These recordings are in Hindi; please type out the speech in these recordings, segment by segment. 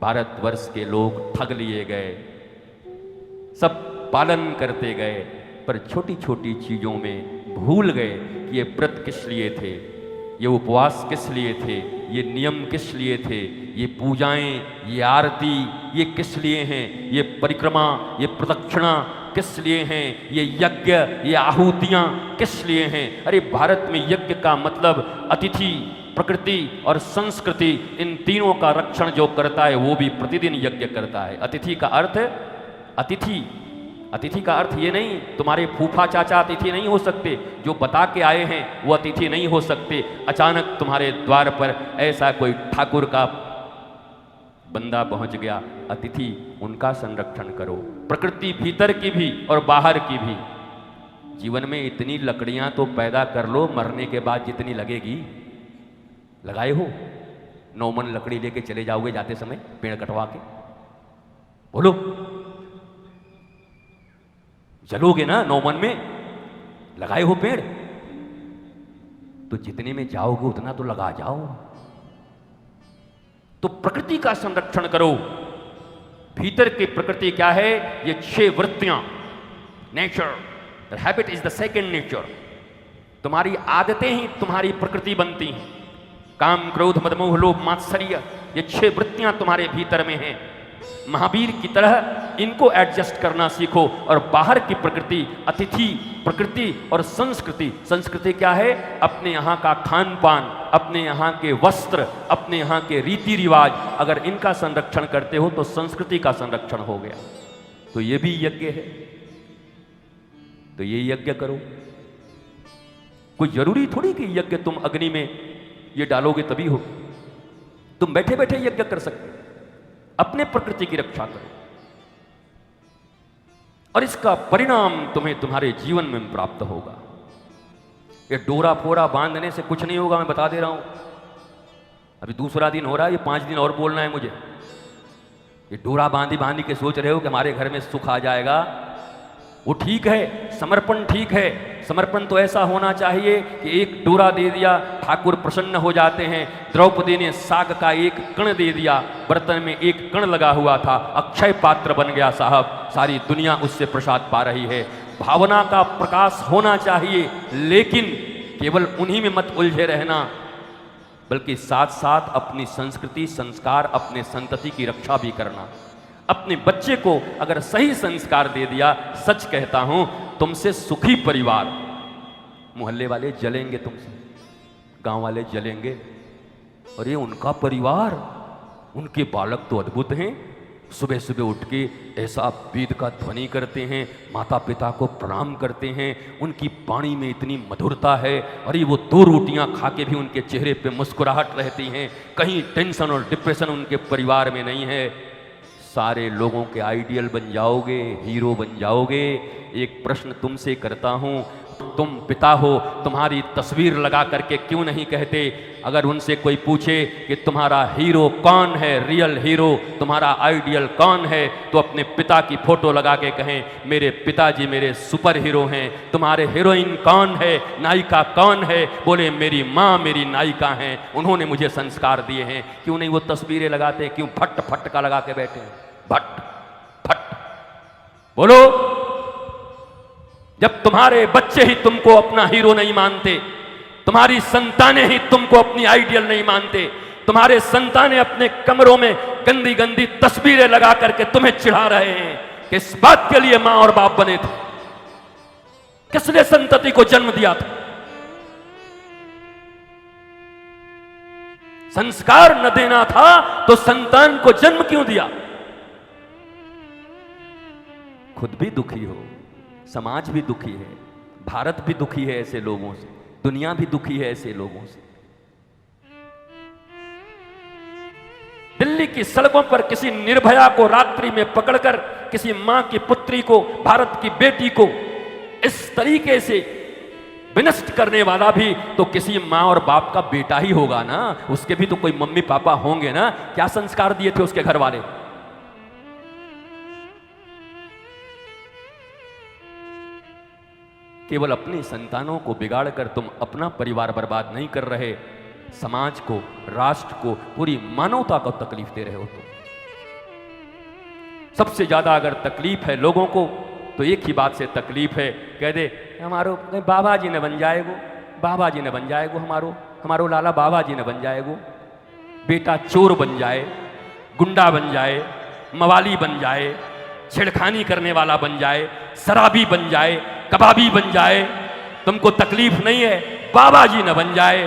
भारतवर्ष के लोग ठग लिए गए, सब पालन करते गए, पर छोटी छोटी चीज़ों में भूल गए कि ये व्रत किस लिए थे, ये उपवास किस लिए थे, ये नियम किस लिए थे, ये पूजाएं, ये आरती ये किस लिए हैं, ये परिक्रमा, ये प्रदक्षिणा किस लिए हैं, ये यज्ञ, ये आहुतियाँ किस लिए हैं। अरे भारत में यज्ञ का मतलब अतिथि, प्रकृति और संस्कृति, इन तीनों का रक्षण जो करता है वो भी प्रतिदिन यज्ञ करता है। अतिथि का अर्थ अतिथि का अर्थ ये नहीं तुम्हारे फूफा चाचा अतिथि नहीं हो सकते, जो बता के आए हैं वो अतिथि नहीं हो सकते। अचानक तुम्हारे द्वार पर ऐसा कोई ठाकुर का बंदा पहुंच गया, अतिथि उनका संरक्षण करो। प्रकृति भीतर की भी और बाहर की भी। जीवन में इतनी लकड़ियां तो पैदा कर लो, मरने के बाद जितनी लगेगी। लगाए हो 9 मन लकड़ी लेके चले जाओगे जाते समय पेड़ कटवा के, बोलो जलोगे ना 9 मन में? लगाए हो पेड़ तो जितने में जाओगे उतना तो लगा जाओ। तो प्रकृति का संरक्षण करो। भीतर की प्रकृति क्या है? ये 6 वृत्तियां, nature, habit is the second nature. तुम्हारी आदतें ही तुम्हारी प्रकृति बनती हैं। काम, क्रोध, मद, मोह, लोभ, मात्सर्य, ये 6 वृत्तियां तुम्हारे भीतर में हैं। महावीर की तरह इनको एडजस्ट करना सीखो। और बाहर की प्रकृति, अतिथि प्रकृति और संस्कृति, संस्कृति क्या है? अपने यहाँ का खान पान, अपने यहाँ के वस्त्र, अपने यहाँ के रीति रिवाज, अगर इनका संरक्षण करते हो तो संस्कृति का संरक्षण हो गया। तो ये भी यज्ञ है, तो ये यज्ञ करो। कोई जरूरी थोड़ी कि यज्ञ तुम अग्नि में ये डालोगे तभी हो। तुम बैठे बैठे यज्ञ कर सकते हो। अपने प्रकृति की रक्षा करो और इसका परिणाम तुम्हें तुम्हारे जीवन में प्राप्त होगा। ये डोरा फोरा बांधने से कुछ नहीं होगा, मैं बता दे रहा हूं। अभी दूसरा दिन हो रहा है, ये 5 दिन और बोलना है मुझे। ये डोरा बांधी बांधी के सोच रहे हो कि हमारे घर में सुख आ जाएगा, वो ठीक है, समर्पण ठीक है। समर्पण तो ऐसा होना चाहिए कि एक डोरा दे दिया, ठाकुर प्रसन्न हो जाते हैं। द्रौपदी ने साग का एक कण दे दिया, बर्तन में एक कण लगा हुआ था, अक्षय पात्र बन गया साहब, सारी दुनिया उससे प्रसाद पा रही है। भावना का प्रकाश होना चाहिए, लेकिन केवल उन्हीं में मत उलझे रहना, बल्कि साथ साथ अपनी संस्कृति, संस्कार, अपने संतति की रक्षा भी करना। अपने बच्चे को अगर सही संस्कार दे दिया, सच कहता हूं, तुमसे सुखी परिवार, मोहल्ले वाले जलेंगे तुमसे, गांव वाले जलेंगे, और ये उनका परिवार, उनके बालक तो अद्भुत हैं। सुबह सुबह उठ के ऐसा वेद का ध्वनि करते हैं, माता पिता को प्रणाम करते हैं, उनकी वाणी में इतनी मधुरता है। अरे वो 2 रोटियां खा के भी उनके चेहरे पे मुस्कुराहट रहती हैं, कहीं टेंशन और डिप्रेशन उनके परिवार में नहीं है। सारे लोगों के आइडियल बन जाओगे, हीरो बन जाओगे। एक प्रश्न तुमसे करता हूं, तुम पिता हो, तुम्हारी तस्वीर लगा करके क्यों नहीं कहते? अगर उनसे कोई पूछे कि तुम्हारा हीरो कौन है, रियल हीरो, तुम्हारा आइडियल कौन है, तो अपने पिता की फोटो लगा के कहें मेरे पिताजी मेरे सुपर हीरो हैं। तुम्हारे हीरोइन कौन है, नायिका कौन है? बोले मेरी माँ मेरी नायिका हैं, उन्होंने मुझे संस्कार दिए हैं। क्यों नहीं वो तस्वीरें लगाते? क्यों भट्ट फटका लगा के बैठे हैं? भट्ट फट बोलो। जब तुम्हारे बच्चे ही तुमको अपना हीरो नहीं मानते, तुम्हारी संतानें ही तुमको अपनी आइडियल नहीं मानते, तुम्हारे संतानें अपने कमरों में गंदी गंदी तस्वीरें लगा करके तुम्हें चिढ़ा रहे हैं, किस बात के लिए मां और बाप बने थे? किसने संतति को जन्म दिया था? संस्कार न देना था तो संतान को जन्म क्यों दिया? खुद भी दुखी हो, समाज भी दुखी है, भारत भी दुखी है ऐसे लोगों से, दुनिया भी दुखी है ऐसे लोगों से। दिल्ली की सड़कों पर किसी निर्भया को रात्रि में पकड़कर किसी मां की पुत्री को, भारत की बेटी को इस तरीके से विनष्ट करने वाला भी तो किसी मां और बाप का बेटा ही होगा ना, उसके भी तो कोई मम्मी पापा होंगे ना। क्या संस्कार दिए थे उसके घर वाले? केवल अपनी संतानों को बिगाड़कर तुम अपना परिवार बर्बाद नहीं कर रहे, समाज को, राष्ट्र को, पूरी मानवता को तकलीफ दे रहे हो। सबसे ज़्यादा अगर तकलीफ है लोगों को तो एक ही बात से तकलीफ है, कह दे हमारो बाबा जी ने बन जाएगो, बाबा जी ने बन जाएगो, हमारो लाला बाबा जी ने बन जाएगो। बेटा चोर बन जाए, गुंडा बन जाए, मवाली बन जाए, छेड़खानी करने वाला बन जाए, शराबी बन जाए, कबाबी बन जाए, तुमको तकलीफ नहीं है, बाबा जी न बन जाए।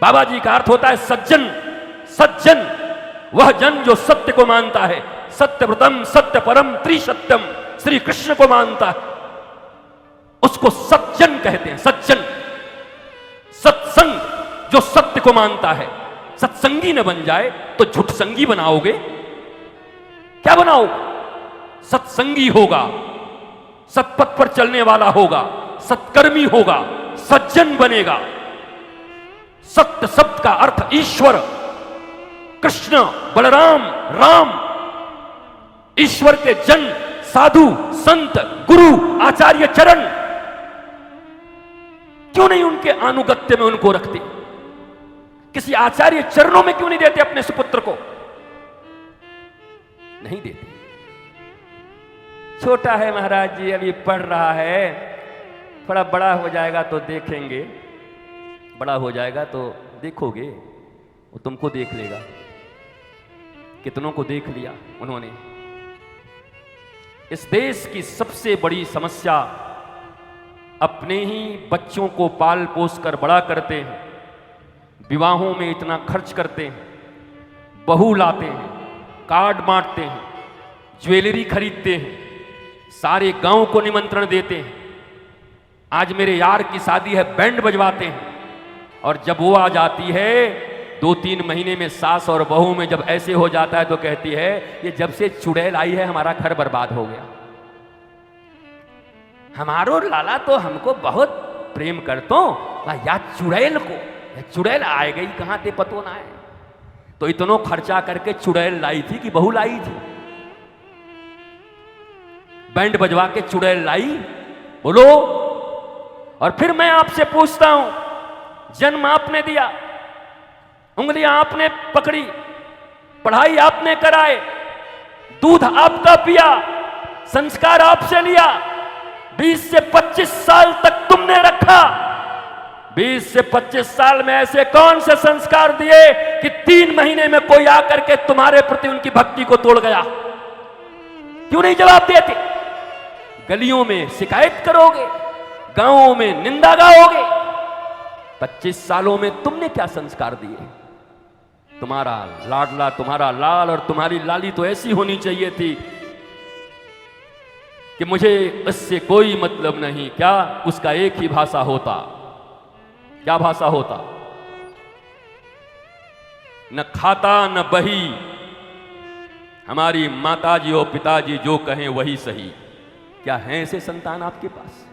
बाबा जी का अर्थ होता है सज्जन। सज्जन वह जन जो सत्य को मानता है, सत्यव्रतम सत्य परम त्रिसत्यम, श्री कृष्ण को मानता है, उसको सज्जन कहते हैं। सज्जन सत्संग जो सत्य को मानता है। सत्संगी न बन जाए तो झुठसंगी बनाओगे, क्या बनाओगे? सत्संगी होगा, सत्पथ पर चलने वाला होगा, सत्कर्मी होगा, सज्जन बनेगा। सत्य शब्द का अर्थ ईश्वर, कृष्ण, बलराम, राम, ईश्वर के जन, साधु, संत, गुरु, आचार्य चरण, क्यों नहीं उनके अनुगत्य में उनको रखते? किसी आचार्य चरणों में क्यों नहीं देते अपने सुपुत्र को? नहीं देते। छोटा है महाराज जी, अभी पढ़ रहा है, थोड़ा बड़ा हो जाएगा तो देखेंगे, बड़ा हो जाएगा तो देखोगे, वो तुमको देख लेगा। कितनों को देख लिया उन्होंने। इस देश की सबसे बड़ी समस्या अपने ही बच्चों को पाल पोस कर बड़ा करते हैं, विवाहों में इतना खर्च करते हैं, बहू लाते हैं, कार्ड बांटते हैं, ज्वेलरी खरीदते हैं, सारे गांव को निमंत्रण देते हैं। आज मेरे यार की शादी है, बैंड बजवाते हैं, और जब वो आ जाती है 2-3 महीने में सास और बहू में जब ऐसे हो जाता है तो कहती है ये जब से चुड़ैल आई है हमारा घर बर्बाद हो गया। हमारो लाला तो हमको बहुत प्रेम करतो, या चुड़ैल को, या चुड़ैल आए गई कहां ते पतो ना है। तो इतनो खर्चा करके चुड़ैल लाई थी कि बहू लाई थी? बैंड बजवा के चुड़ैल लाई, बोलो। और फिर मैं आपसे पूछता हूं, जन्म आपने दिया, उंगलियां आपने पकड़ी, पढ़ाई आपने कराए, दूध आपका पिया, संस्कार आपसे लिया, 20 से 25 साल तक तुमने रखा। 20 से 25 साल में ऐसे कौन से संस्कार दिए कि 3 महीने में कोई आकर के तुम्हारे प्रति उनकी भक्ति को तोड़ गया? क्यों नहीं जवाब देते? गलियों में शिकायत करोगे, गांवों में निंदा गाओगे। 25 सालों में तुमने क्या संस्कार दिए? तुम्हारा लाडला, तुम्हारा लाल और तुम्हारी लाली तो ऐसी होनी चाहिए थी कि मुझे इससे कोई मतलब नहीं। क्या उसका एक ही भाषा होता? क्या भाषा होता? न खाता न बही, हमारी माताजी और पिताजी जो कहें वही सही। क्या हैं ऐसे संतान आपके पास?